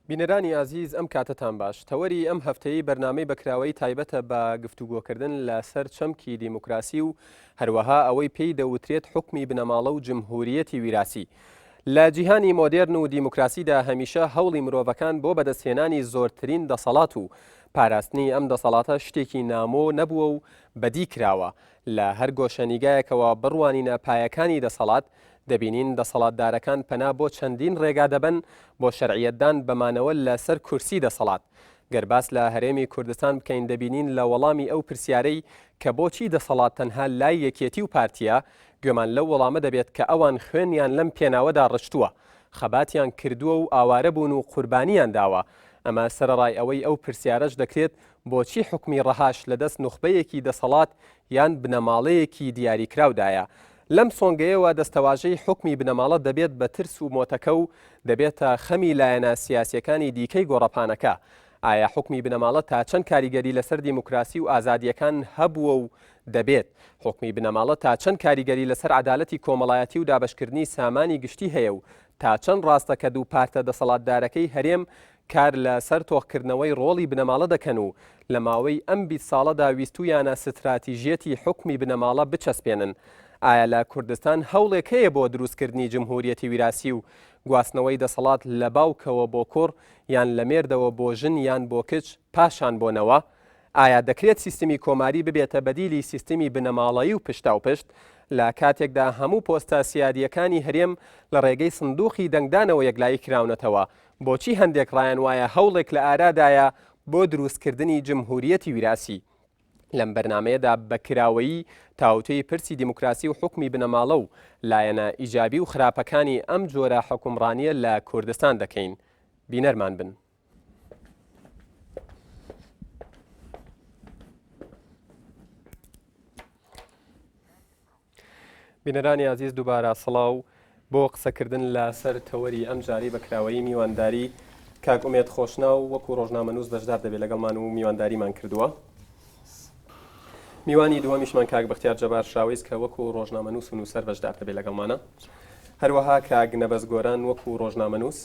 بینەرانی ئازیز ئەم کاتتان باش تەوەری ئەم هەفتەیە بەرنامەی بەکراوەی تایبەتە بە گفتوگۆکردن لەسەر چەمکی دیموکراسی و هەروەها ئەوەی پێی دەوترێت حکمی بنەماڵە و جمهوریەتی ویراسی. لە جیهانی مۆدێرن و دیموکراسیدا هەمیشە هەوڵی مرۆڤەکان بۆ بەدەستهێنانی زۆرترین دەسەڵات و پاراستنی ئەم دەسەڵاتە شتێکی نامۆ نەبووە و بەدی کراوە. لە هەر گۆشەنیگایەکەوە بڕوانینە پایەکانی دەسەڵات دەبینین دەسەڵاتدارەکان پەنا بۆ چەندین ڕێگا دەبن بۆ شەرعیەتدان بەمانەوە لەسەر کورسی دەسەڵات. گەرباس لە هەرێمی کوردستان بکەین دەبینین لە وەڵامی ئەو پرسیارەی کە بۆچی دەسەڵات تەنها لای یەکێتی و پارتیە گوێمان لەو وەڵامە دەبێت کە ئەوان خوێنیان لەم پێناوەدا ڕشتووە، خەباتیان کردووە و ئاوارە بوون و قوربانیان داوە. ئەمە سەرڕای ئەوەی ئەو پرسیارەش دەکرێت بۆچی حکمی ڕەهاش لەدەست نوخبەیەکی دەسەڵات یان بنەماڵەیەکی دیاریکراودایە. لەم سۆنگەیەوە دەستەواژەی حکمی بنەماڵە دەبێت بە ترس و مۆتەکە و دەبێتە خەمی لایەنە سیاسیەکانی دیکەی گۆڕەپانەکە. ئایا حکمی بنەماڵە تا چەند کاریگەری لەسەر دیموکراسی و ئازادیەکان هەبووە و دەبێت؟ حکمی بنەماڵە تا چەند کاریگەری لەسەر عەدالەتی کۆمەڵایەتی و دابەشکردنی سامانی گشتی هەیە و تا چەند ڕاستەکە دوو پارتە دەسەڵاتدارەکەی هەرێم کار لەسەر تۆخکردنەوەی ڕۆڵی بنەماڵە دەکەن و لە ماوەی ئەم 20 ساڵەدا ویستویانە ستراتیژیەتی حکمی بنەماڵە بچەسپێنن. ئایا لە کوردستان هەوڵێک هەیە بۆ دروستکردنی جمهوریەتی ویراسی و گواستنەوەی دەسەڵات لە باوکەوە بۆ کوڕ یان لە مێردەوە بۆ ژن یان بۆ کچ پاشان بۆنەوە؟ ئایا دەکرێت سیستمی کۆماری ببێتە بەدیلی سیستمی بنەماڵەیی و پشتاوپشت لە کاتێکدا هەموو پۆستە سیادیەکانی هەرێم لە ڕێگەی سندوقی دەنگدانەوە یەکلایی کراونەتەوە؟ بۆچی هەندێک ڕایان وایە هەوڵێک لە ئارادایە بۆ دروستکردنی جمهوریەتی ویراسی؟ لەم بەرنمەیەدا بەکراوەیی تاوتوی پرسی دیموکراسی و حکمی بنەماڵە و لایەنە ئیجابی و خراپەکانی ئەم جۆرە حکومڕانیە لە کوردستان دەکەین. بینەرمان بن. بینەرانی عزیز دووبارە سڵاو بۆ قسەکردن لەسەر تەوەری ئەم جاری بەکراوەیی میوانداری کاک ئومێد خۆشنا و وەکو ڕۆژنامەنووس بەشدار دەبێت لەگەڵمان و میوانداریمان کردووە. میوانی دووەمیشمان کاک بەختیار جەبار شاویز کە وەکو ڕۆژنامەنووس و نووسەر بەشدار دەبێت لەگەڵمانە. هەروەها کاک نەبەز گۆران وەکو ڕۆژنامەنووس.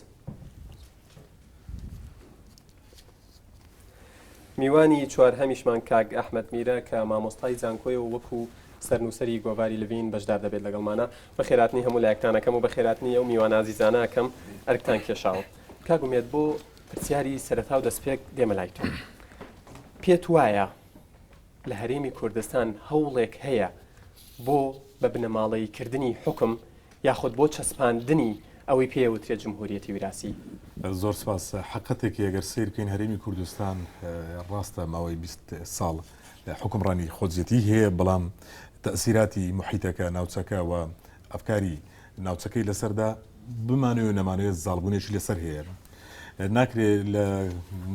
میوانی چوارهەمیشمان کاک ئەحمەد میرە کە مامۆستای زانکۆی و وەکو سەرنووسەری گۆڤاری لەڤین بەشدار دەبێت لەگەڵمانە. بە خێراتنی هەموو لایەکتانەکەم و بە خێراتنی ئەو میوان ئازیزانەکەم ئەرکتان کێشاوە. کاک ئومێد بۆ پرسیاری سەرەتا و دەستپێک دێمە لای تۆ. پێت وایە لە هەرێمی کوردستان هەوڵێک هەیە بۆ بە بنەماڵەییکردنی حکم یاخود بۆ چەسپاندنی ئەوەی پێوترێت جمهوریەتی ویراسی؟ زۆر سپاس. حقیقەتێکی ئەگەر سیر بکەین هەرێمی کوردستان ڕاستە ماوەی 20 ساڵ حکمڕانی خۆزیەتی هەیە، بەڵام تەسیراتی محیتەکە ناوچەکە و ئەفکاری ناوچەکەی لەسەردا بمانوێ نەمانوێت زاڵبوونێکی لەسەر هەیە. ناکرێت لە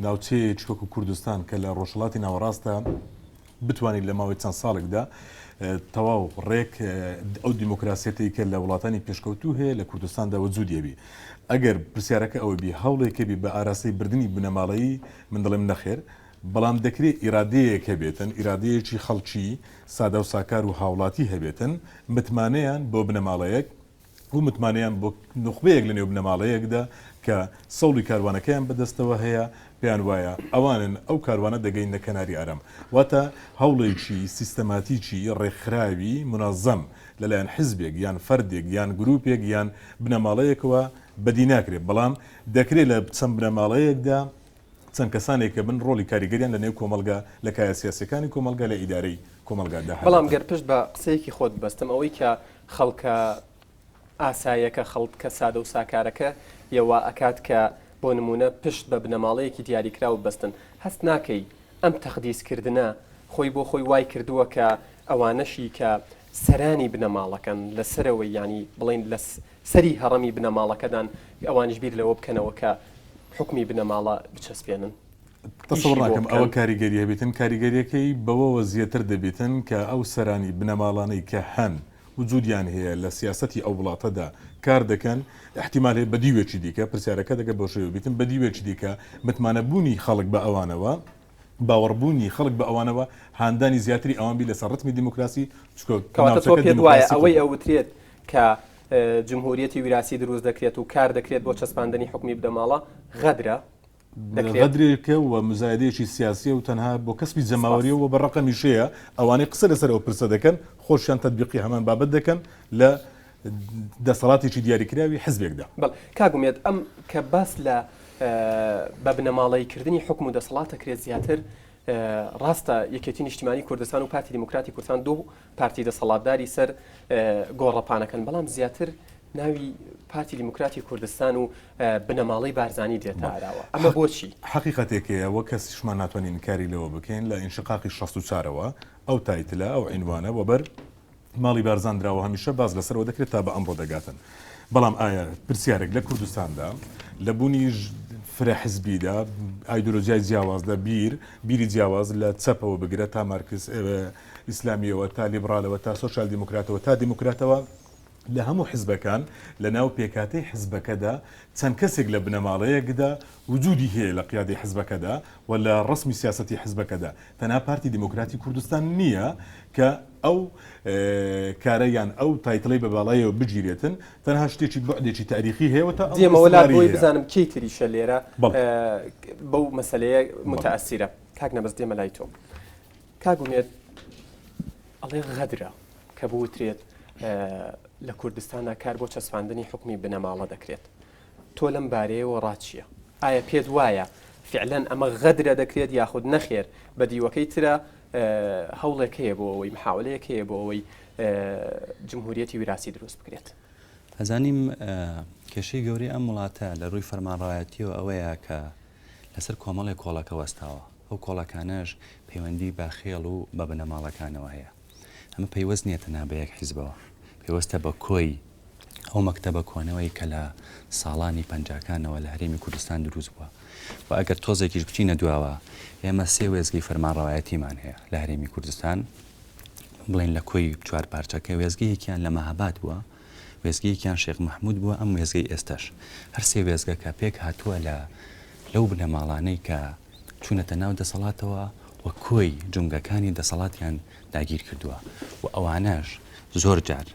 ناوچەیە چکۆک و کوردستان کە لە ڕۆژهەڵاتی ناوەڕاستە بتوانین لە ماوەی چەند ساڵێکدا تەواو ڕێک ئەو دیموکراسیەتی کە لە وڵاتانی پێشکەوتوو هەیە لە کوردستاندا وجودیەبی. ئەگەر پرسیارەکە ئەوە بی هەوڵێکەبی بە ئاراستەی بردننی بنەماڵەیی من دەڵێم نەخێر، بەڵام دەکرێت ئیرادەیەک هەبێتن، ئیرادەیەکی خەڵکی سادە و ساکار و هاوڵاتی هەبێتن، متمانەیان بۆ بنەماڵەیەک و متمانەیان بۆ نوخبەیەک لە نێو بنەماڵەیەکدا کە سەوڵی کاروانەکەیان بەدەستەوە هەیە پێیان وایە ئەوانن ئەو کاروانە دەگەینە کەناری ئارام. واتە هەوڵێکی سیستەماتیکی ڕێکخراوی منەظەم لەلایەن حیزبێک یان فەردێک یان گروپێک یان بنەماڵەیەکەوە بەدی ناکرێت، بەڵام دەکرێت لە چەند بنەماڵەیەکدا چەند کەسانێک کە بن ڕۆلی کاریگەریان لە نێو کۆمەلگا لە کایە سیاسەکانی کۆمەلگا لە ئیدارەی کۆمەلگادا. بەڵام گەر پشت بە قسەیەکی خۆت بەستم ئەوەی کە خەڵکە ئاسایەکە خەڵکە سادە و ساکارەکە یەوە ئەکات کە بۆ نمونە پشت بە بنەماڵەیەکی دیاریکراوە بەستن، هەست ناکەی ئەم تەخدیسکردنە خۆی بۆ خۆی وای کردووە کە ئەوانەشی کە سەرانی بنەماڵەکەن لەسەرەوەی ینی بڵین لە سەری هەڕەمی بنەماڵەکەدان ئەوانش بیر لەوە بکەنەوە کە حکمی بنەماڵە بچەسپێنن. تەسەوڕ ناکەم ئەوە کاریگەری هەبێتن، کاریگەریەکەی بەوەوە زیاتر دەبێتن کە ئەو سەرانی بنەماڵانەی کە هەن وجودیان هەیە لە سیاسەتی ئەو وڵاتەدا کار دەکەن، احتیمال هەیە بەدیوێکی دیکە پرسیارەکە دەگە بۆ شێوە بێتن بەدیوێکی دیکە متمانەبوونی خەڵک بە ئەوانەوە، باوەڕبوونی خەڵک بە ئەوانەوە هاندانی زیاتری ئەوان بی لەسەر ڕتمی دیموکراسی کەواتە تۆ پێت وایە ئەوەی ئەوترێت کە جمهوریەتی ویراسی دروست دەکرێت و کار دەکرێت بۆ چەسپاندنی حکمی بنەماڵە غەدرە غەدرێکە و مزایدەیەکی سیاسیە و تەنها بۆ کەسبی جەماوەریەوە و بە ڕقەمیشەیە ئەوانەی قسە لەسەرەوە پرسە دەکەن خۆشیان تەطبیقی هەمان بابەت دەکەن لە دەسەڵاتێکی دیاریکراوی حزبێکدا. کاگومێت ئەم کە باس لە بە بنەماڵەیکردنی حکم و دەسەڵاتە کرێت زیاتر ڕاستە یەکێتی نیشتیمانی کوردستان و پارتی دیموکراتی کوردستان دوو پارتی دەسەڵاتداری سەر گۆڕەپانەکەن بەڵام زیاتر ناوی پارتی دیموکراتی کوردستان و بنەماڵەی بارزانی دێتە ئاراوە. ئەمە بۆچی؟ حقیقەتێکەیە وە کەسیشمان ناتوانین کاری لەوە بکەین لە ئینشقاقی 64ەوە ئەو تایتلە ئەو عینوانە وەبەر ماڵی بارزاندراوە هەمیشە باز لەسەرەوە دەکرێت تا بە ئەمڕۆ دەگاتن. بەڵام ئایا پرسیارێک لە کوردستاندا لە بوونی فرە حزبیدا ئایدۆلۆژیای جیاوازدا بیری جیاواز لە چەپەوە بگرێت تا مارکس ئیسلامیەوە تا لیبرالەوە تا سۆشال دیموکراتەوە تا دیموکراتەوە لە هەموو حزبەکان لە ناو پێکاتەی حزبەکەدا چەند کەسێک لە بنەماڵەیەکدا وجودی هەیە لە قیادەی حزبەکەدا و لە ڕسمی سیاسەتی حزبەکەدا تەنها پارتی دیموکراتی کوردستان نییە کە ئەو کارەیان ئەو تایتڵی بە باڵایەوە بگیرێتن تەنها شتێکی بەعدێکی تاریخی هەیە تا دێمەوەلات بۆی بزانم کەی تریشە لێرە بەو مەسەلەیە متەئەسیرە کاک نەبەس دێمە لای تۆ کاگومێت ئەڵێ غەدرە کە بوترێت لە کوردستاندا کار بۆ چەسپاندنی حکمی بنەماڵە دەکرێت تۆ لەم بارەیەوە ڕاچیە ئایا پێت وایە فعلەن ئەمە غەدرە دەکرێت یاخود نەخێر بە دیوەکەی ترە هەوڵێک هەیە بۆ ئەوەی محاولەیەک هەیە بۆ ئەوەی جمهوریەتی وراسی دروست بکرێت. ئەزانیم کێشەی گەورەی ئەم وڵاتە لە ڕووی فەرمانڕەوایەتیەوە ئەوەیە کە لەسەر کۆمەڵێک کۆڵەکە وەستاوە ئەو کۆڵەکانەش پەیوەندی بە خێڵ و بە بنەماڵەکانەوە هەیە ئەمە پەیوەست نیە تەنها بە یەک حیزبەوە پێوەستە بە کۆی ئەو مەکتەبە کۆنەوەی کە لە ساڵانی پەنجاکانەوە لە هەرێمی کوردستان دروست بووە و ئەگەر تۆزێکیش بچینە دواوە ئێمە سێ وێزگی فەرمانڕەوایەتیمان هەیە لە هەرێمی کوردستان بڵێن لە کۆی چوار پارچەکە وێزگەیەکیان لە مەهاباد بووە وێزگەیەکیان شێخ مەحموود بووە ئەم وێزگەی ئێستش هەر سێ وێزگە کە پێک هاتووە لەو بنەماڵانەی کە چوونەتە ناو دەسەڵاتەوە و کۆی جونگەکانی دەسەڵاتیان داگیر کردووە و ئەوانەش زۆر جار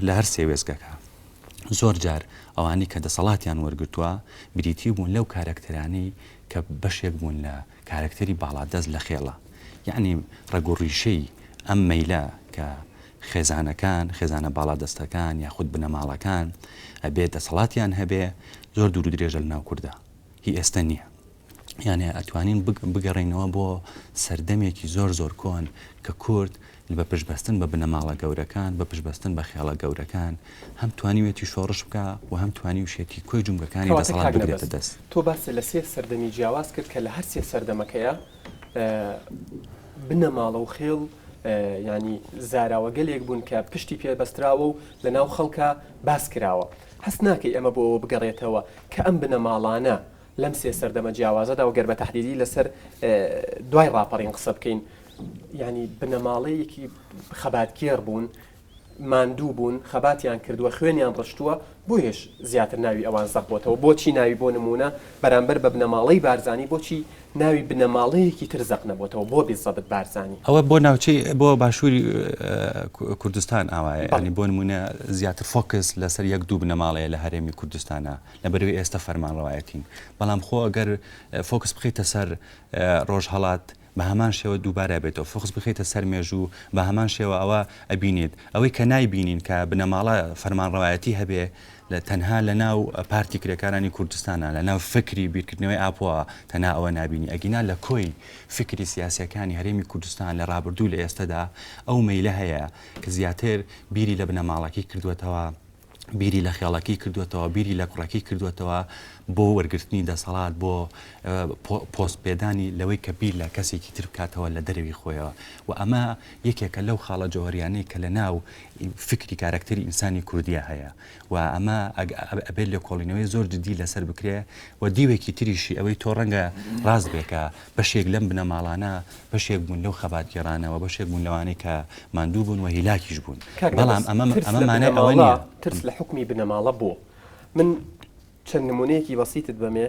لە هەر سێ وێزگەکە زۆر جار ئەوانی کە دەسەڵاتیان وەرگرتووە بریتی بوون لەو کارکتەرانی کە بەشێک بوون لە کارکتەری باڵادەست لە خێڵە یعنی ڕێگوڕیشەی ئەم مەیلە کە خێزانە باڵادەستەکان یاخود بنەماڵەکان ئەبێ دەسەڵاتیان هەبێ زۆر دوور و درێژە لە ناو کووردە هی ئێستا نییە یانێ ئەتوانین بگەڕێنەوە بۆ سەردەمێکی زۆر کۆن کە کورد بە پشتبەستن بە بنەماڵە گەورەکان بە پشتبەستن بە خێڵە گەورەکان هەم توانیوێتی شۆڕش بکە و هەم توانی وشێتی کۆی جونگەکانی دەسەڵات بگرێتە دەست. تۆ باس لە سێ سەردەمی جیاواز کرد کە لە هەر سێ سەردەمەکەیە بنەماڵە و خێڵ ینی زاراوەگەلێک بوون کە پشتی پێبەستراوە و لە ناو خەڵکە باس کراوە هەست ناکەی ئەمە بۆ بگەڕێتەوە کە ئەم بنەماڵانە لەم سێ سەردەمە جیاوازەدا و گەر بە تەحدیدی لەسەر دوای ڕاپەڕین قسە بکەین ینی بنەماڵەیەکی خەباتگێڕ بوون ماندوو بوون خەباتیان کردووە خوێنیان ڕشتووە بۆیش زیاتر ناوی ئەوان زەقبووەتەوە بۆچی ناوی بۆ نمونە بەرامبەر بە بنەماڵەی بارزانی بۆچی ناوی بنەماڵەیەکی تر زەق نەبووەتەوە بۆ بێزەبت بارزانی ئەوە بۆ ناوچەی بۆ باشووری کوردستان ئاوایە ینی بۆ نمونە زیاتر فۆکس لەسەر یەک دوو بنەماڵەیە لە هەرێمی کوردستانە لەبەرەوەی ئێستا فەرمانڕەوایەتین بەڵام خۆ ئەگەر فۆکس بخیتە سەر ڕۆژهەڵات بە هەمان شێوە دووبارە بێتەوە فۆکس بخیتە سەر مێژوو بە هەمان شێوە ئەوە ئەبینێت ئەوەی کە نایبینین کە بنەماڵە فەرمانڕەوایەتی هەبێ لە تەنها لە ناو پارتی کرێکارانی کوردستانە لە ناو فکری بیرکردنەوەی ئاپۆوە تەنها ئەوە نابینی ئەگینا لە کۆی فکری سیاسیەکانی هەرێمی کوردستان لە ڕابردوو لە ئێستادا ئەو مەیلە هەیە کە زیاتر بیری لە بنەماڵەکەی کردوێتەوە بیری لە خێڵەکەی کردوێتەوە بیری لە کوڕەکەی کردوێتەوە بۆ وەرگرتنی دەسەڵات بۆ پۆست پێدانی لەوەی کە بیر لە کەسێکی تر بکاتەوە لە دەرەوی خۆیەوە و ئەمە یەکێکە لەو خاڵە جۆهریانەی کە لە ناو فکری کارکتەری ئینسانی کوردیە هەیە و ئەمە ئەبێت لە کۆڵینەوەی زۆر جدی لەسەر بکرێ و دیوێکی تریشی ئەوەی تۆ ڕەنگە ڕاست بێکە بەشێک لەم بنەماڵانە بەشێک بوون لەو خەباتگێڕانەوە بەشێک بوون لەوانەی کە ماندوو بوون و هیلاکیش بوون بەڵام ئەمە مانای ئەوە نیە ترس لە حکمی بنەماڵە بوو من چەند نمونەیەکی بەسیتت بەمێ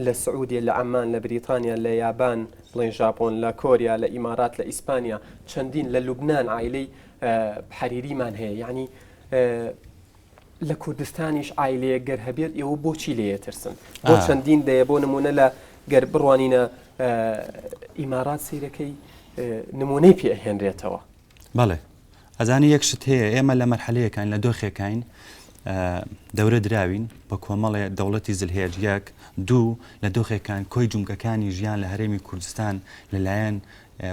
لە سعودیە لە عەمان لە بریتانیا لە یابان بڵێن ژاپۆن لە کۆریا لە ئیمارات لە ئیسپانیا چەندین لە لوبنان عایلەی حەریریمان هەیە یعنی لە کوردستانیش عایلەیە گەر هەبێت ئێوە بۆچی لێ ترسن بۆ چەندین دەیە بۆ نمونە لە گەر بڕوانینە ئیمارات سیرەکەی نمونەی پێ ئەهێنرێتەوە. بەڵێ ئەزانی یەکشت هەیە ئێمە لە مەرحەلەیەکان لە دۆخێکین دەورە دراوین بە کۆمەڵێ دەوڵەتی زلهێرجیەک دوو لە دۆخێکان کۆی جونگەکانی ژیان لە هەرێمی کوردستان لەلایەن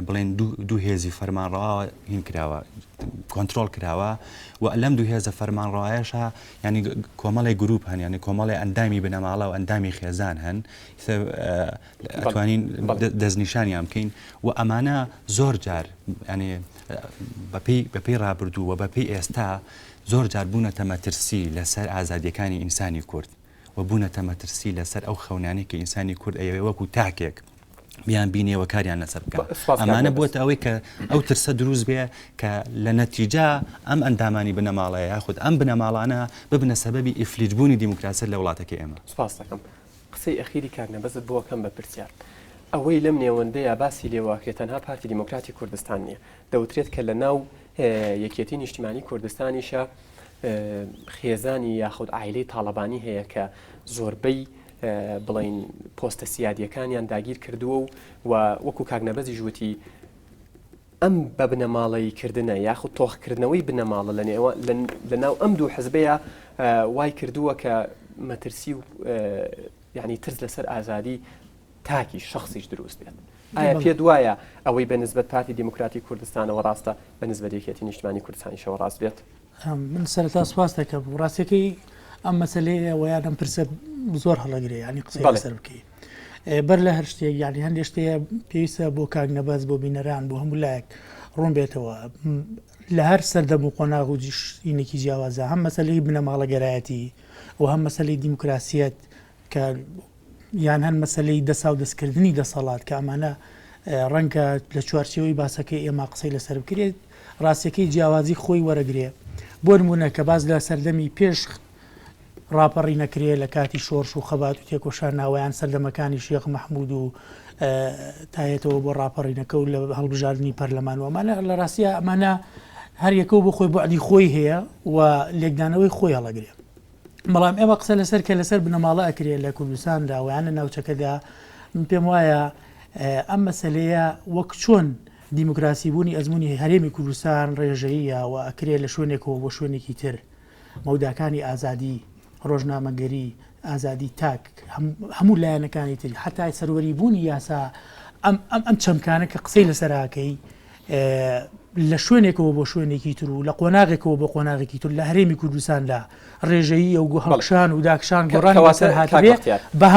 بڵێن دوو هێزی فەرمانڕەوە هین کراوە کۆنتترۆل کراوە و لەم دوو هێزە فەرمانڕایشە ینی کۆمەڵی گروپ هەن ینی کۆمەڵی ئەندامی بنەماڵە و ئەندامی خێزان هەن ئەتوانین دەستنیشانیان بکەین و ئەمانە زۆر جار ینی بەپێی ڕابردوو و بەپێی ئێستا زۆر جار بوونەتە مەترسی لەسەر ئازادیەکانی ئینسانی کورد و بوونەتە مەترسی لەسەر ئەو خەونانی کە ئینسانی کورد ئەوێ وەکو تاکێک بیان بینێەوە کاریان لەسەر بکە ئەمانە بووە ئەوەی کە ئەو ترسە دروست بێ کە لە نەتیجا ئەم ئەندامانی بنەماڵەیە یاخود ئەم بنەماڵانە ببنە سەبەبی ئیفلیجبوونی دیموکراسی لە وڵاتەکە ئێمە. سپاس دەکەم. قسەی ئەخیری کاکنەبەزت بۆ کەم بە پرسیار ئەوەی لەم نێوەندەیە باسی لێواکرێت تەنها پارتی دیموکراتی کوردستان نییە دەوترێت کە لە ناو یەکێتی نیشتیمانی کوردستانیشە خێزانی یاخود عیلەی تاڵەبانی هەیە کە زۆربەی بڵین پۆستە سیادیەکانیان داگیر کردووە و وەکو کاکنەبەزی ژووتی ئەم بە بنەماڵی کردنە یاخود تۆخکردنەوەی بنەماڵە لە ناو ئەم دوو حزبەیە وای کردووە کە مەترسی و یعنی ترس لەسەر ئازادی تاکی شخصیش دروست بێت. ئایا پێ دوایە ئەوەی بە نسبەت پارتی دیموکراتی کوردستانەوە ڕاستە بە نسبەت یەکێتی نیشتیمانی کوردستانیشەوە ڕاست بێت؟ من سەرەتا سوپاس دەکەم ڕاستیەکەی ئەم مەسەلەیە ویان ئەم پرسە زۆر هەڵەگرێ ینی قسەی لەسەر بکەی بەر لە هەر شتێک ینی هەندێک شتەیە پێویستە بۆ کاکنەبەز بۆ بینەران بۆ هەموو لایەک ڕوون بێتەوە لە هەر سەردەم و قۆناغ و جینێکی جیاوازە هەم مەسەلەی بنەماڵە گەرایەتی و هەم مەسەلەی دیموکراسیەت کە یان هەن مەسەلەی دەسا و دەستکردنی دەسەڵات کە ئەمانە ڕەنگە لە چوارچەوەی باسەکەی ئێمە قسەی لەسەر بکرێت ڕاستیەکەی جیاوازی خۆی وەرەگرێ بۆ نمونە کە باز لە سەردەمی پێش ڕاپەڕی نەکرێت لە کاتی شۆرش و خەبات و تێکۆشان ناوەیان سەردەمەکانی شێخ مەحموود و تایەتەوە بۆ ڕاپەڕینەکە و لە هەڵبژاردننی پەرلەمان ومانە لە ڕاستیە ئەمانە هەر یەکەو بۆ خۆی بۆعدی خۆی هەیە و لێکدانەوەی خۆی هەڵەگرێ بەڵام ئێمە قسە لەسەر کە لەسەر بنەماڵە ئەکرێت لە کوردستاندا ویانە ناوچەکەدا پێم وایە ئەم مەسەلەیە وەک چۆن دیموکراسی بوونی ئەزمموی هەرێمی کوردستان ڕێژەیە و ئەکرێت لە شوێنێکەوە بۆ شوێنێکی تر مەوداکانی ئازادی ڕۆژنامەگەری ئازادی تاک هەموو لایەنەکانی تری حتای سەروەری بوونی یاسا ئەم چەمکانە کە قسەی لەسەراکەی لە شوێنێکەوە بۆ شوێنێکی تر و لە قۆناغێکەوە بۆ قۆناغێکی تر لە هەرێمی کوردستاندا ڕێژەیی و هەڵکشان و داکشان گۆڕانواسەر هاتبێ بە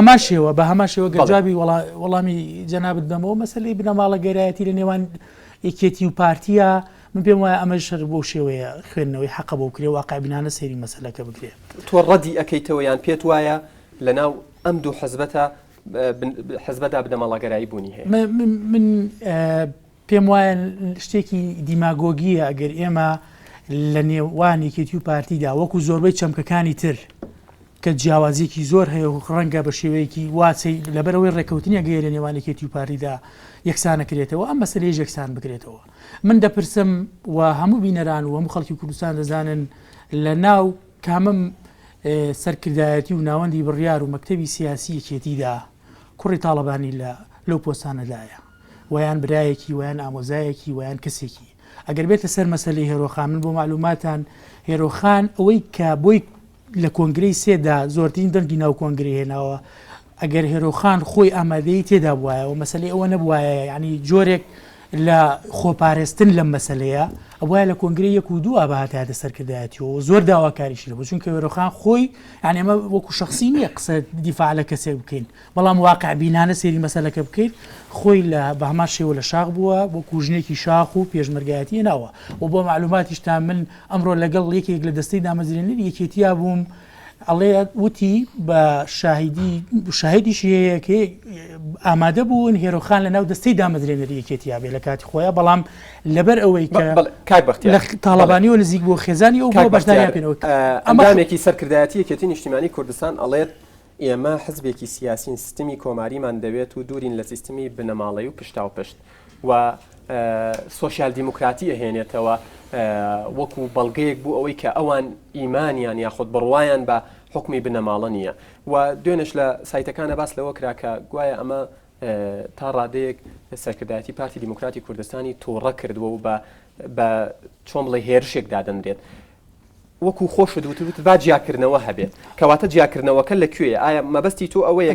هەما شێوە گەجابی وەڵامی جەنابەت دەمەوە مەسەلەی بنەماڵە گەرایەتی لە نێوان یەکێتی و پارتیە من پێم وایە ئەمە شەر بۆ شێوەیە خوێندنەوەی حەقە بۆ کرێ واقعبینانە سێری مەسەلەکە بکرێت. تۆ ڕەدی ئەەکەیتەوە یان پێت وایە لە ناو ئەم دوو حزبەدا بنەماڵەگەرایی بوونی هەیە؟ من پێم وایە شتێکی دیماگۆگیە ئەگەر ئێمە لە نێوان یەکێتی و پارتیدا وەکو زۆربەی چەمکەکانی تر کە جیاوازیەکی زۆر هەیە و ڕەنگە بە شێوەیەکی واچەی لەبەرەوەی ڕێکەوتنی گەیە لە نێوان یەکێتی و پارتیدا یەکسانەکرێتەوە ئەم مەسەلەی یەکسان بکرێتەوە. من دەپرسم و هەموو بینەران و هەموو خەڵکی کوردستان دەزانن لە ناو کامم سەرکردایەتی و ناوەندی بڕیار و مەکتەبی سیاسی یەکێتیدا کوڕی تاڵەبانی لەو پۆستانەدایە ویان برایەکی ویان ئامۆزایەکی ویان کەسێکی ئەگەر بێتە سەر مەسەلەی هێرۆخان من بۆ معلوماتان هێرۆخان ئەوەی کە بۆی لە کۆنگرەی سێدا زۆرترین دەنگی ناو کۆنگری هێناوە ئەگەر هێرۆخان خۆی ئامادەی تێدا بواە و مەسەلەی ئەوە نەبوایە یعنی جۆرێک لە خۆپارێستن لەم مەسەلەیە ئەوە لە کۆنگری یەک و دوو ئابهاتاتە سەرکردایەتیەوە زۆر داواکاریشی لە بۆ چونکە هێرۆخان خۆی یعنی ئەمە وەکو شخصی نییە قسە دیفاع لە کەسێک بکەین بەڵام واقعبینانە سێری مەسەلەکە بکەیت خۆی لە بە هەمان شێوە لە شاخ بووە بۆ کوژنێکی شاخ و پێشمەرگایەتی ناوە و بۆ معلوماتیشتا من ئەمڕۆ لەگەڵ یەکێک لە دەستەی دامەزرێنەری یەکێتیا بووم ئەڵێ وتی بە شاهدیشی هەیەکە ئامادە بوون هێرۆخان لە ناو دەستەی دامەزرێنەری یەکێتیا بێ لە کاتی خۆیان بەڵام لەبەر ئەوەی کە تاڵەبانیەوە نزیک بۆ خێزانی ئەو بۆ بەشداریان پێنەوە ئەمامێکی سەرکردایەتی یەکێتی نیشتیمانی کوردستان ئەڵێت ئێمە حزبێکی سیاسین سیستمی کۆماریمان دەوێت و دوورین لە سیستمی بنەماڵەی و پشتا و پشت و سۆشیال دیموکراتی ئەهێنێتەوە وەکو بەڵگەیەک بوو ئەوەی کە ئەوان ئیمانیان یاخود بڕوایان بە حکمی بنەماڵە نییە و دوێنش لە سایتەکانە باس لەوە کرا کە گوایە ئەمە تا ڕادەیەک سەرکردایەتی پارتی دیموکراتی کوردستانی تۆڕە کردووە و بە چۆن بڵێ هێرشێک دادەنرێت وەکو خۆش دووتوت با جیاکردنەوە هەبێت کەواتە جیاکردنەوەکە لەکوێیە ئایا مەبەستی تۆ ئەوەیە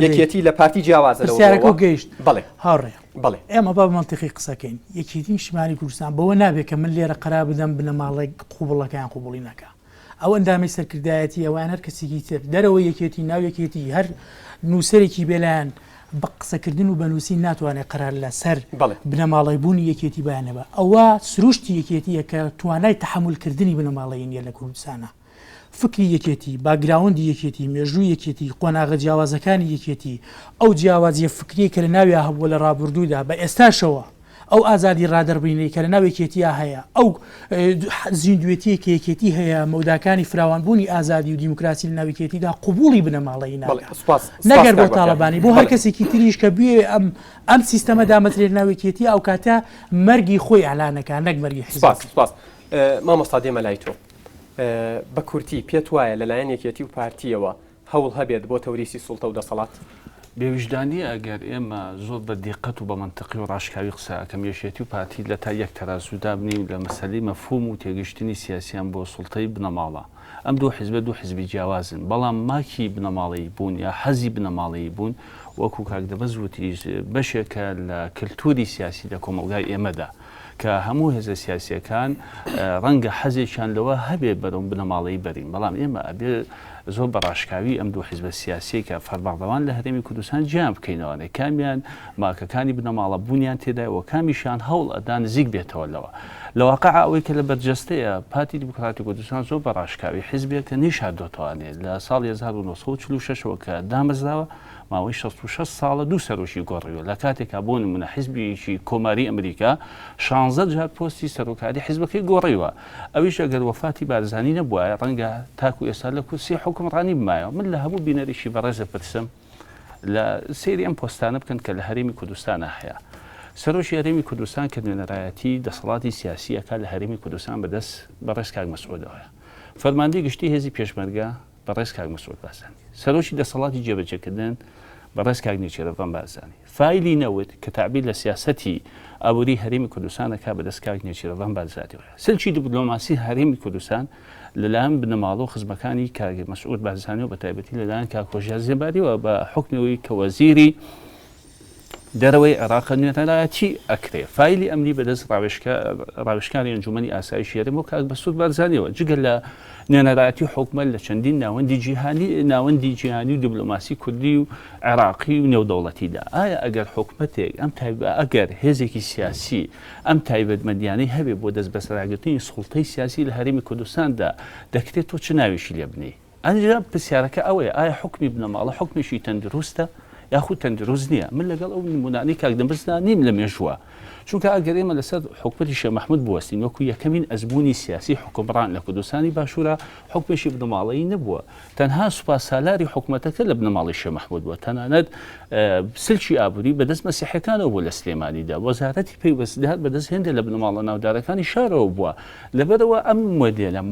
یەکێتی لە پارتی جیاوازەوە گەیشت بڵێ هاڕێ بڵێ ئێمە با منتیقی قسەکەین یەکێتی نیشتیمانی کوردستان بەوە نابێت کە من لێرە قەرار بدەم بنەماڵی قوبڵەکەیان قوبوڵی نەکە ئەو ئەندامی سەرکردایەتی ئەوان هەر کەسێکی تر دەرەوە یەکێتی ناو یەکێتی هەر نووسەرێکی بێلایەن بە قسەکردن و بەنووسی ناتوانێت قەرار لەسەر بنەماڵی بوونی یەکێتی بانەبە ئەوە سروشتی یەکێتیە کە توانای تەحملکردنی بنەماڵی نیە لە کوردستانە فکری یەکێتی باگراوندی یەکێتی مێژووی یەکێتی قۆناغە جیاوازەکانی یەکێتی ئەو جیاوازیە فکری کە لە ناویە هەبووە لە ڕابردوودا بە ئێستاشەوە ئەو ئازادی ڕادەربینەی کە لە ناو یەکێتیە هەیە ئەو زیندوێتی کە یەکێتی هەیە مەوداکانی فراوانبوونی ئازادی و دیموکراسی لە ناو یەکێتیدا قوبوڵی بنەماڵی نەگەر بۆ تاڵەبانی بۆ هەر کەسێکی تریش کە بوێ ئەم سیستەمە دامەزرێت ناو یەکێتی ئەو کاتە مەرگی خۆی ئەلانەکە نەک مەرگی حیزب. سپاس مامۆستا دێمە لای تۆ بە کورتی پێت وایە لەلایەن یەکێتی و پارتیەوە هەوڵ هەبێت بۆ تەوریسی سوڵتە و دەسەڵات بێویژدانی ئەگەر ئێمە زۆر بە دیقەت و بە منطقی و ڕاشکاوی قسەکەم یەشێتی و پارتی لە تا یەک تەرازوودا بنین لە مەسەلەی مەفهوم و تێگەشتنی سیاسیان بۆ سوڵتەی بنەماڵە ئەم دوو حیزبە دوو حیزبی جیاوازن بەڵام ماکی بنەماڵی بوون یا حەزی بنەماڵی بوون وەکو کاک دەبەز وتی بەشێکە لە کللتوری سیاسی لە کۆمەلگای ئێمەدا کە هەموو هێزە سیاسیەکان ڕەنگە حەزێکیان لەوە هەبێ بەرەو بنەماڵی بەرین بەڵام ئێمە ئەبێ زۆر بەڕاشکاوی ئەم دوو حیزبە سیاسی کە فەرباڵدەوان لە هەرێمی کوردستان جیان بکەینەوە کامیان ماکەکانی بنەماڵە بوونیان تێدایەوە کامیشان هەوڵ ئەدا نزیک بێتەوە لەوە لە واقع ئەوەی کە لە بەرجەستەیە پارتی دیموکراتی کوردستان زۆر بەڕاشکاوی حیزبێک کە نیشاردۆتەوانێت لە ساڵی 1946ەوە کە دامەزراوە ماوەی 66 ساڵە دوو سەرۆکی گۆڕیوە لە کاتێکا بۆ نمونە حیزبیەکی کۆماری ئەمریکا 16 جار پۆستی سەرۆکاری حیزبەکەی گۆڕیوە ئەویش ئەگەر وەفاتی بارزانی نەبووە ڕەنگە تاکو ئێستا لە کورسی حکومڕانی بمایەوە من لە هەموو بینەریشی بەڕێزە پرسم لە سەیری ئەم پۆستانە بکەن کە لە هەرێمی کوردستانە هەیە سەرۆکی هەرێمی کوردستان کە نوێنەرایەتی دەسەڵاتی سیاسیەکە لە هەرێمی کوردستان بەدەست بەڕێز کاک مەسعودەوەیە فەرماندەی گشتی هێزی پێشمەرگە بەڕێز کاک مەسعود بارزانی سەرۆکی دەسەڵاتی جێبەجێکردن بەڕێز کاک نێچیرەڤان بارزانی فایلی نەوت کە تعبیر لە سیاسەتی ئابووری هەرێمی کوردستانەکە بەدەست کاک نێچیرەڤان بارزانیەوە سلکی دیپلۆماسی هەرێمی کوردستان لەلایەن بنەماڵە و خزمەکانی کاک مەسعود بارزانی و بە تایبەتی لەلایەن کاک خۆشیار زێباریەوە بە حوکمەوەی کە وەزیری دەرەوەی عێراق نوێنەرایەتی ئەکرێ فایلی ئەمنی بەدەست ڕاوێژکاری ئەنجومەنی ئاسایشی هەرێم و کاک مەسعود بارزانیەوە جگەل لە نوێنەرایەتی حکومەت لە چەندین ناوەندی جیهانی و دیپلۆماسی کوردی و عێراقی و نێودەوڵەتیدا ئایا ئەگەر حکومەتێک ئەگەر هێزێکی سیاسی ئەم تایبەتمەندیانەی هەبێ بۆ دەست بەسەراگرتنی سوڵتەی سیاسی لە هەرێمی کوردستاندا دەکرێت تۆ چ ناوێشی لێ بنی ئەنجا پرسیارەکە ئەوەیە ئایا حکمی بنەماڵە حکمێکی تەندروستە یاخود تەندروست نییە من لەگەڵ ئەو نمونانەی کاک دەبەزدا نیم لە مێژووە چونکە ئەگەر ئێمە لەسەر حکومەتی شێخ مەحموود بوەستین وەکو یەکەمین ئەزمموی سیاسی حکومڕان لە کوردستانی باشوورە حکمێکی بنەماڵەیی نەبووە تەنها سوپاس سالاری حکومەتەکە لە بنەماڵی شێخ مەحموود بووە تەنانەت سلکی ئابووری بەدەست مەسیحەکانەوە بوو لە سلێمانیدا وەزارەتی پەیوەستیدار بەدەست هێندە لە بنەماڵە ناودارەکانی شارەوە بووە لەبەرەوە ئەم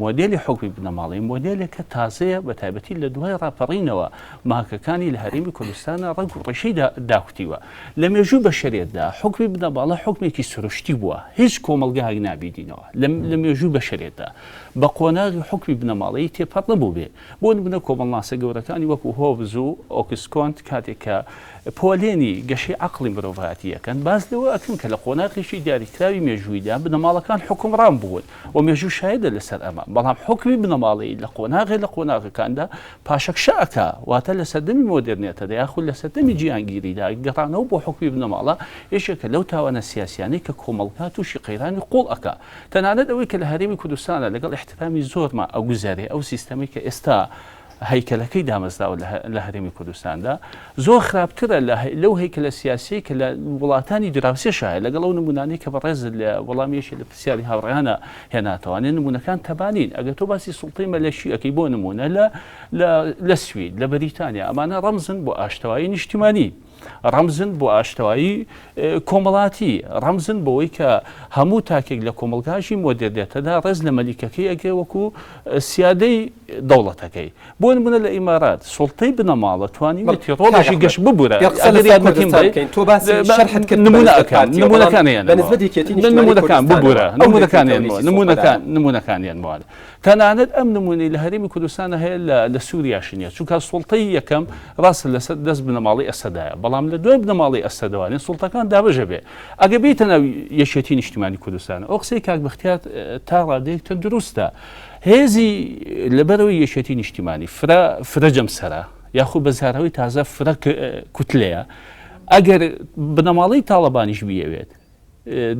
مۆدێلی حکمی بنەماڵی مۆدێلێکە تازەیە بە تایبەتی لە دوای ڕاپەڕینەوە ماکەکانی لە هەرێمی کوردستانە ڕەنگ و ڕێشەی داکوتیوە لە مێژوو بەشەرێتدا حکمی بنەماڵە حکمێکی سروشتی بووە هیچ کۆمەلگای نابیدینەوە لە مێژوو بەشەرێتدا بە قۆناغی حکمی بنەماڵەیی تێپەڕ نەبوو بێ بۆ نمونە کۆمەڵناسە گەورەکانی وەکو هۆبز و ئۆکسکۆنت کاتێکە پۆلێنی گەشەی عەقڵی مرۆڤایەتیەکەن باز لەوە ئەکەن کە لە قۆناغیشی دیاریکراوی مێژوویدا بنەماڵەکان حکومڕان بوون و مێژوو شایدە لەسەر ئەمە بەڵام حکمی بنەماڵەیی لە قۆناغەکاندا پاشەکشەکە واتە لە سەردەمی مۆدرنێتەدا یاخود لە سەردەمی جیهانگیریدا گەڕانەوە بۆ حکمی بنەماڵە یەکێکە لەو تاوانە سیاسیانەی کە کۆمەڵگا تووشی قەیرانی قوڵ ئەکا تەنانەت ئەوەی کە لە هەرێمی کوردستانە لەگەڵ احترامی زۆرمە ئەو گوزارێ ئەو سیستەمی کە ئێستا هەیکەلەکەی دامەزراوە لە هەرێمی کوردستاندا زۆر خراپترە لەو هەیکەلە سیاسی کە لە وڵاتانی دراوسێشایە لەگەڵ ئەو نمونانەی کە بەڕێز لە وەڵامیەکی لە پرسیاری هاوڕێیانە هێناتەوانێت نمونونەکان تەبانین ئەگەر تۆ باسی سوڵتەی مەلەشیەکەی بۆ نمونە لە سوید لە بەریتانیا ئەمانە ڕەمزن بۆ ئاشتەوایی نیشتیمانی ڕەمزن بۆ ئاشتەوایی کۆمەڵاتی ڕەمزن بۆەوەی کە هەموو تاکێک لە کۆمەلگاشی مۆدرنێتەدا ڕێز لە مەلیکەکەی ئەگەی وەکو سیادەی دەوڵەتەکەی بۆ نمونە لە ئیمارات سوڵتەی بنەماڵە توانیوێتی ڕۆڵێکی گەشت ببوورە نمونونەکان ببوورە نمونونەکانیان وانە تەنانەت ئەم نمونەی لە هەرێمی کوردستانە هەیە لە سووریاشنیە چونکە سوڵتەی یەکەم ڕاستە لەسەر دەست بنەماڵی ئەسەدایە بەڵام لە دوای بنەماڵی ئەسەدەوانێت سوڵتەکان دابەژە بێ ئەگە بیتە ناو یەکێتی نیشتیمانی کوردستانە ئەو قسەی کاک بەختیار تا ڕادەیەک دروستە هێزی لەبەرەوەی یەکێتی نیشتیمانی فرەجەم سەرە یاخود بەزارەوەی تازە فرە کوتلەیە ئەگەر بنەماڵی تاڵەبانیش بیەوێت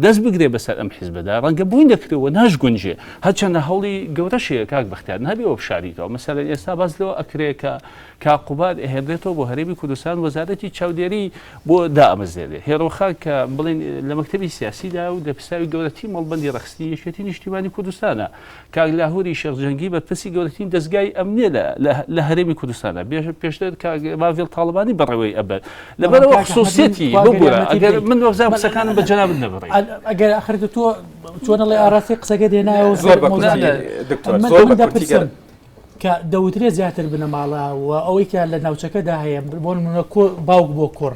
دەست بگرێ بەسەر ئەم حیزبەدا ڕەنگە بووین دەکرێەوە ناشگونجێ هەرچەندە هەوڵی گەورەشەیە کاک بەختیار نەبێەوە بشاریتەوە مەسەلەن ئێستا باز لەوە ئەکرێ کە کاقوبات ئەهێنرێتەوە بۆ هەرێمی کوردستان وەزارەتی چاودێری بۆ دائەمەزێرێ هێرۆخان کە بڵێن لە مەکتەبی سیاسیدا و دەپرساوی گەورەتی مەڵبەندی ڕەخستی یەکێتی نیشتیمانی کوردستانە کاک لاهوری شێخجەنگی بەرپرسی گەورەترین دەستگای ئەمنیە لە هەرێمی کوردستانە پێشتر باڤێڵ تاڵبانی بەڕێوەی ئەبەر لەبەرەوە خصوصیەتی ببوورە ئەگەر من وەزار قسەکانم بە جەناب نەبڕێ ئەگەر ئاخرێتە تۆ چۆنەڵێ ئاراسی قسەکە دێنایەوە زۆر دەپرسم کە دەوترێت زیاتر بنەماڵە و ئەوەی کە لە ناوچەکەدا هەیە بۆ نمونە باوک بۆ کوڕ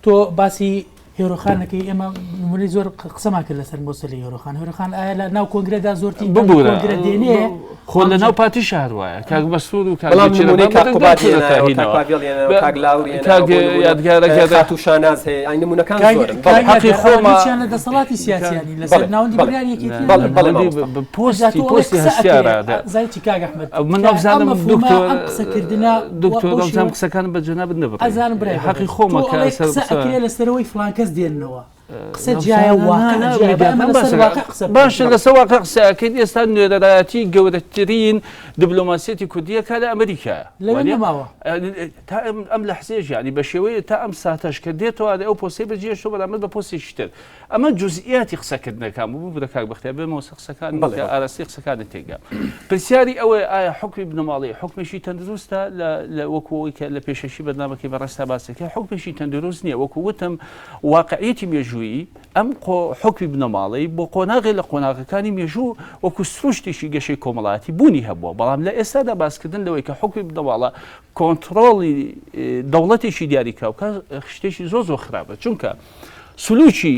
تۆ باسی هێرۆخانەکەی ئێمە نمونەی زۆر قسەمان کرد لەسەر مۆسەلی هێرۆخان ئایا لە ناو کۆنگرەدا زۆرتی ببوورە دێنێ خۆ لە ناو پاتی شار وایە کاک بەسوود و یادگارەکە و شاناز هەیە ئەی نمونونەکان حەقی خۆمان لە دەسەڵاتی سیاسیانی لەسەر ناوەندی بریانێکی پۆستی هەستیارە زایتی کاک ئەحمەد من نازانم قسەکردنە دکتۆر ئەوزانم قسەکان بە جەناب نەبڕێ ئەزانم برای حەقی خۆمە لەسەرەوەی فڵان کەس دێننەوە قسە جیایە باشە لەسەر واقع قسەکەیت ئێستا نوێرەدایەتی گەورەترین دیبلۆماسیەتی کوردیەکە لە ئەمریکا لەوێماوە تا ئەم لە حسێژ ینی بە شێوەیە تا ئەم ساتەش کە دێتەوە ئەو پۆسی بەجێشتۆ بەرامەت بە پۆستێکی تر ئەمە جزئیاتی قسەکردنەکان بوو بە کاک بەختیار بێمەوە قسەکان ئاراستی قسەکانی تێگا پرسیاری ئەوەی ئایا حکمی بنەماڵی حکمێکی تەندروستە لە وەکوەوەی کە لە پێشەشی بەرنامەکەی بەڕاستا باسەکە حکمێکی تەندروست نییە وەکو وتم واقعیەتی مێژووی ئەم حکمی بنەماڵی بۆ قۆناغی لە قۆناغەکانی مێژوو وەکو سروشتێکی گەشەی کۆمەڵاتی بوونی هەبووە بەڵام لە ئێستادا باسکردن لەوەی کە حکمی بنەماڵە کۆنتڕۆڵی دەوڵەتێکی دیاریکە و شتێکی زۆر خراپە چونکە سلوکی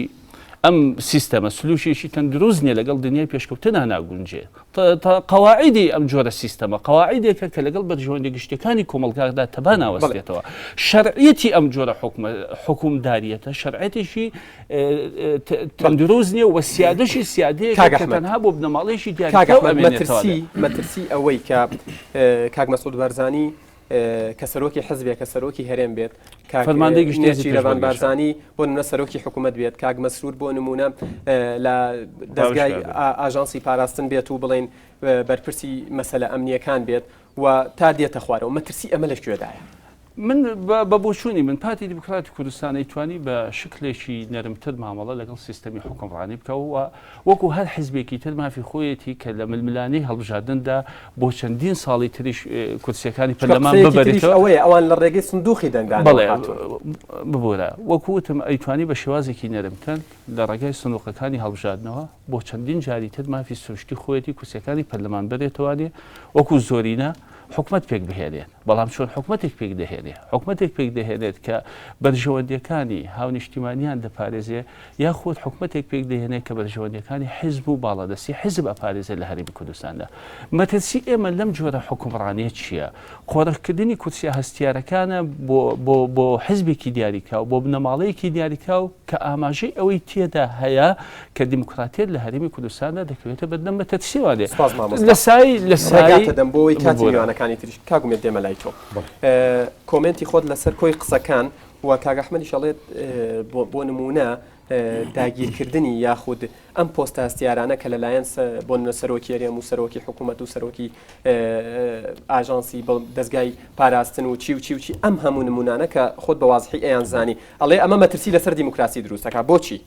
ئەم سیستەمە سلوشێکی تەندروست نیە لەگەڵ دنیای پێشکەوتنە ناگونجێ قەواعیدی ئەم جۆرە سیستەمە قەواعیدێکە کە لەگەڵ بەرژەوەندی گشتەکانی کۆمەلگادا تەبا ناوەستێتەوە شەرعیەتی ئەم جۆرە حکومداریەتە شەرعەتێکی تەندروست نیە و سیادەشی سیادەیە کە تەنها بۆ بنەماڵێکی مەترسی ئەوەی کە کاک مەسعود بارزانی کە سەرۆکی حزبێک کە سەرۆکی هەرێم بێت فەرماندەی گشتی رەوان بارزانی بۆ نمونە سەرۆکی حکوومەت بێت کاک مەسرور بۆ نمونە لە دەستگای ئاژانسی پاراستن بێت و بڵێن بەرپرسی مەسەلە ئەمنیەکان بێت و تا دێتە خوارەوە مەترسی ئەمە لە کوێدایە من بە بۆچوونی من پارتی دیموکراتی کوردستانی توانی بە شکلێکی نەرمتر مامەڵە لەگەڵ سیستەمی حکومڕانی بکەوە وەکو هەر حیزبێکی تر مافی خۆیەتی کە لە ململانەی هەڵبژاردندا بۆ چەندین ساڵی تریش کورسیەکانی پەرلەمان ببەرێتەوە ئەوەیە ئەوان لە ڕێگەی سندوقی دەنگدان بڵێ ببوورە وەکوتم ئەیتوانی بە شێوازێکی نەرمتر لە ڕێگای سندوقەکانی هەڵبژاردنەوە بۆ چەندین جاری تر مافی سروشتی خۆیەتی کورسیەکانی پەرلەمان بەرێتەوەێ وەکو زۆرینە حکومت پێک بهێنێت بەڵام چۆن حکومتێک پێک دەهێنێت حکومتێک پێک دەهێنێت کە بەرژەوەندەکانی هاونیشتیمانیان دەپارێزێ یاخود حکومتێک پێک دەهێنێت کە بەرژەوەندەکانی حیزب و باڵادەستی حیزب ئەپارێزێت لە هەرێمی کوردستاندا مەترسی ئێمە لەم جۆرە حکومڕانیە چییە قۆڕەکردنی کورسیە هەستیارەکانە بۆ حیزبێکی دیاریکا و بۆ بنەماڵەیەکی دیاریکا و کە ئاماژەی ئەوەی تێدا هەیە کە دیموکراتیت لە هەرێمی کوردستاندا دەکەوێتە بەردەم مەترسیوانێ لە سای دەم بۆی کاتیوانەکانی تریش کاگومێت دێمە لای تۆ کۆمنتی خۆت لەسەر کۆی قسەکان و کاک ئەحمەدی شەڵێت بۆ نمونە داگیرکردنی یاخود ئەم پۆستە هەستیارانە کە لەلایەن بۆ سەرۆکی هەرێم و سەرۆکی حکوومەت و سەرۆکی ئاژانسی دەستگای پاراستن و چی ئەم هەموو نمونانە کە خۆت بە وازحی ئەیان زانی ئەڵێ ئەمە مەترسی لەسەر دیموکراسی دروستەکە بۆچی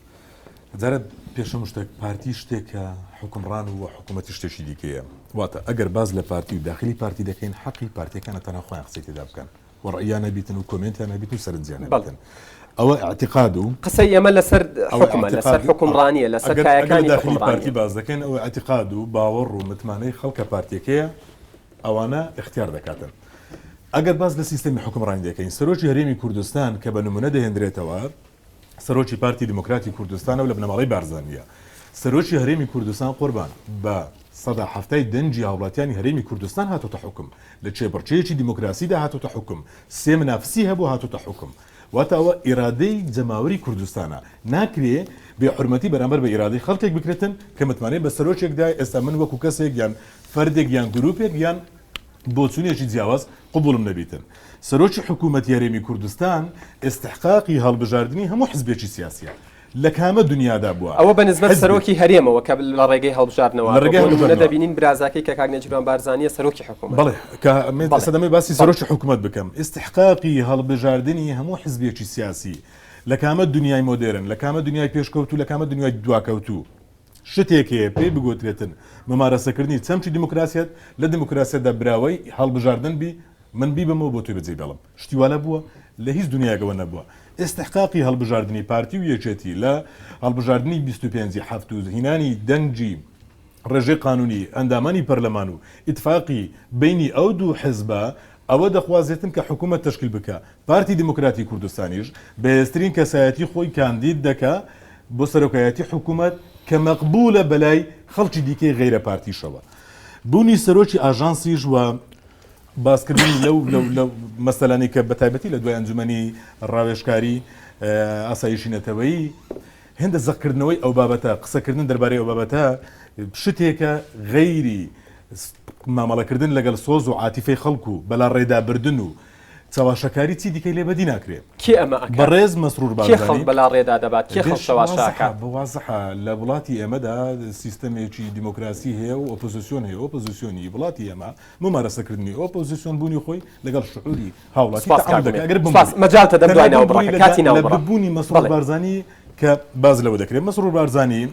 جارە پێشەم شتێک پارتی شتێکە حکومڕان و حکوومەتی شتێکی دیکەیە واتە ئەگەر باز لە پارتی و داخلی پارتی دەکەین حەقی پارتیەکانە تەنها خۆیان قسەی تێدا بکەن وەڕیانە بیتن و کۆمنتیانە بیت و سەرنجیانە بڵێن ئەوە اعتقاد و قسەی ئێمە لەسەر حکومە لەسەر حکومڕانیە لەسەر کایەکانی داخلی پارتی حکومڕانی باز دەکەن ئەوە اعتقاد و باوەڕ و متمانەی خەڵکە پارتیەکەیە ئەوانە اختیار دەکاتن. ئەگەر باز لە سیستەمی حکومڕانی دەکەین سەرۆکی هەرێمی کوردستان کە بە نمونە دەهێنرێتەوە سەرۆکی پارتی دموکراتی کوردستان و لە بنەماڵەی بارزانیە سەرۆکی هەرێمی کوردستان قوربان بە سەدا هەفتەی دەنجی هاوڵاتیانی هەرێمی کوردستان هاتوتە حکم لە چێبڕچەیەکی دیموکراسیدا هاتوتە حکم سێ منافسی هەبوو هاتوتە حکم واتە ئەوە ئیرادەی جەماوەری کوردستانە ناکرێ بێ حرمەتی بەرامبەر بە ئیرادەی خەڵکێک بکرێتن کە متمانەی بە سەرۆکێکدا ئێستا من وەکو کەسێک یان فەردێک یان گروپێک یان بۆچوونێکی جیاواز قبولم نەبیتن. سەرۆکی حکوومەتی هەرێمی کوردستان استحقاقی هەڵبژاردننی هەموو حزبێکی سیاسیە لە کامە دنیادا بووە ئەوە بەنسبەت سەرۆکی هەرێمەوە کە لە ڕێگەی هەڵبژاردنەوە دەبینین برازاکەی کە کاک نەجیبان بارزانیە سەرۆکی حکوومەت بڵێ کە سەدەمەی باسی سەرۆکی حکوومەت بکەم استحقاقی هەڵبژاردننی هەموو حزبێکی سیاسی لە کامە دنیای مۆدرن لە کامە دنیای پێشکەوتو لە کامە دنیای دواکەوتو شتێکەیە پێی بگوترێتن مەمارەسەکردنی چەمچی دیموکراسیەت لە دیموکراسیەتدا براوەی هەڵبژاردن بی من بیبمەوە بۆ توی بەجێ بێڵم شتیوانە بووە لە هیچ دنیاگەوە نەبووە استحقاقی هەڵبژاردننی پارتی و یەکێتی لە هەڵبژاردننی 25 هەفت و هینانی دەنگی ڕێژەی قانونی ئەندامانی پەرلەمان و ئیتفاقی بینی ئەو دوو حزبە ئەوە دەخوازێتن کە حکوومەت تشکیل بکە پارتی دموکراتی کوردستانیش بەهێزترین کەسایەتی خۆی کاندید دەکا بۆ سەرۆکایەتی حکوومەت کە مەقبولە بەلای خەڵکی دیکەی غیرە پارتیشەوە بوونی سەرۆکی ئاژانسیش وە باسکردنی لەو مەسەلانی کە بەتایبەتی لە دوای ئەنجومەنی ڕاوێژکاری ئاسایشی نەتەوەیی هێندە زەقکردنەوەی ئەو بابەتە قسەکردن دەربارەی ئەو بابەتە شتێکە غەیری مامەڵەکردن لەگەڵ سۆز و عاتیفەی خەڵکو بەلا ڕێدابردن و چاواشەکاری چی دیکەی لێ بەدی ناکرێت کێ ئەمە بەڕێز مەسرور بارزانی بەلا ڕێدا دەبات کێ خەڵک چاواشاکە بوازحە لە وڵاتی ئێمەدا سیستەمێکی دیموکراسی هەیە و ئۆپۆزیسیۆن هەیە ئۆپۆزیسیۆنی وڵاتی ئێمە ممارەسەکردنی ئۆپۆزیسیۆن بوونی خۆی لەگەڵ شعوری هاوڵاتی مەجالتە دەم دوای ناوبڕەکە کاتی ناوبڕە بوونی مەسرور بارزانی کە باز لەوە دەکرێت مەسرور بارزانی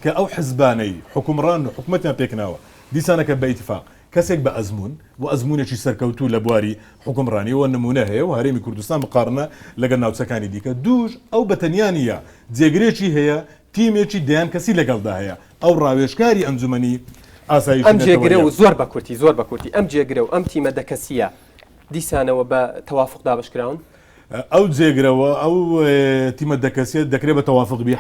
کە ئەو حزبانەی حکومڕان و حکومەتیان پێکناوە دیسانەکە بە ئیتفاق کەسێک بە ئەزمون و ئەزمونێکی سەرکەوتوو لە بواری حکومڕانیەوە نمونە هەیە و هەرێمی کوردستان بقارنە لەگەڵ ناوچەکانی دیکە دووش ئەو بەتەنیانە جێگرێکی هەیە تیمێکی دەیان کەسی لەگەڵدا هەیە ئەو ڕاوێژکاری ئەنجومەنی ئاسایش ئەم جێگرە و زۆر بە کورتی ئەم جێگرە و ئەم تیمە دەکەسیە دیسانەوە بە تەوافق دابشکراون ئەو جێگرەوە ئەو تیمە دەکەسیێت دەکرێت بە تەوافق بی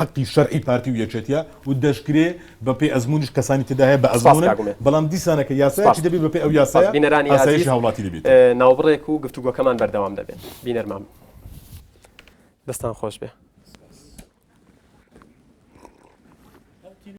حقی شەرعی پارتی و یەکێتیە و دەشکرێ بە پێی ئەزمونیش کەسانی تداهەیە بە ئەزمون بەڵام دیسانەکە یاسایکی دەبێت بە پێی ئەو یاسای بینەرانی ئاسایشی هاوڵاتی دەبێت ناوبڕێک و گفتوگۆکەمان بەردەوام دەبێت بینەرمام دەستان خۆش بێ